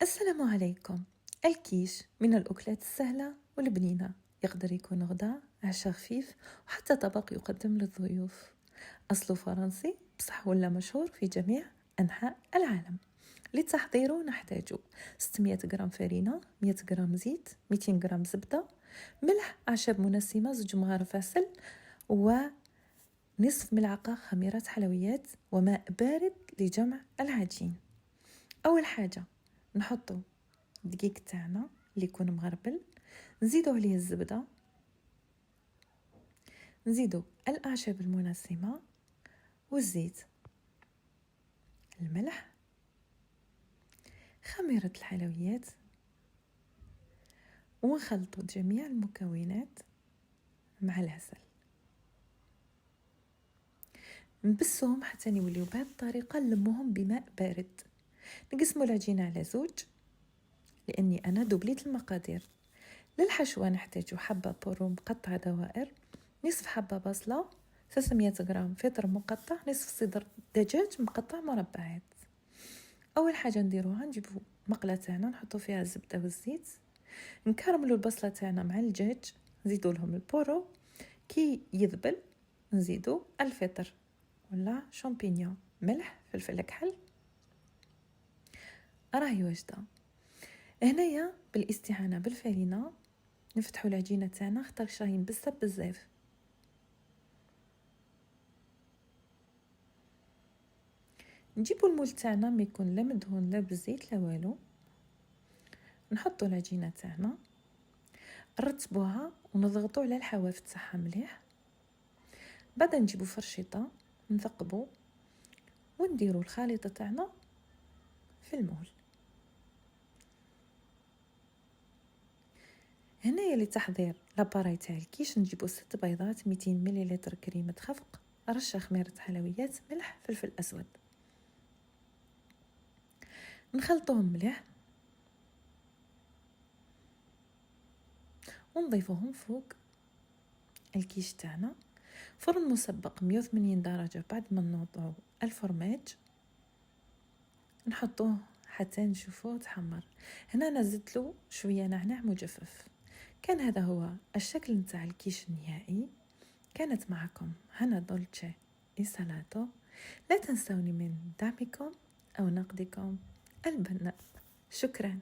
السلام عليكم. الكيش من الأكلات السهلة والبنينة، يقدر يكون غداء، عشاء خفيف، وحتى طبق يقدم للضيوف. أصله فرنسي بصح ولا مشهور في جميع أنحاء العالم. لتحضيره نحتاج 600 جرام فرينة، 100 جرام زيت، 200 جرام زبدة، ملح، أعشاب منسمة، 2 مغارف عسل، ونصف ملعقة خميرة حلويات، وماء بارد لجمع العجين. أول حاجة نحطو الدقيق تاعنا اللي يكون مغربل، نزيدو عليه الزبدة، نزيدو الأعشاب المنسمة والزيت، الملح، خميرة الحلويات، ونخلطو جميع المكونات مع العسل، نبسهم حتى يوليو بهذه الطريقة. نلموهم بماء بارد. نقسمو العجينة على 2 لأني أنا دبليت المقادير. للحشوة نحتاج حبة بورو مقطع دوائر، نصف حبة بصلة، 300 جرام فطر مقطع، نصف صدر دجاج مقطع مربعات. أول حاجة نديروها نجيبو مقلة تاعنا نحطو فيها الزبدة والزيت، نكرملو البصلة تاعنا مع الدجاج، نزيدو لهم البورو. كي يذبل نزيدو الفطر ولا شامبينيون، ملح، فلفل كحل. راهي واجدة. هنايا بالاستعانة بالفرينة نفتحوا العجينة تاعنا، خاطرش راهي مبسة بزاف. نجيبوا المول تاعنا ما يكون لا مدهون لا بالزيت لا والو، نحطوا العجينة تاعنا، نرتبوها ونضغطوا على الحواف تاعها مليح. بعد نجيبوا فرشيطة نثقبوا ونديروا الخليط تاعنا في المول. هنايا لتحضير لاباراي تاع الكيش نجيبوا 6 بيضات، 200 مليلتر كريمة خفق، رشة خميرة حلويات، ملح، فلفل أسود. نخلطوهم مليح ونضيفوهم فوق الكيش تاعنا. فرن مسبق 180 درجة. بعد ما نوضعوا الفرماج نحطوه حتى نشوفوه تحمر. هنا نزلت له شوية نعناع مجفف. كان هذا هو الشكل نتاع الكيش النهائي. كانت معكم هنا دولتشي إي سالاتو. لا تنسوني من دعمكم أو نقدكم البناء. شكرا.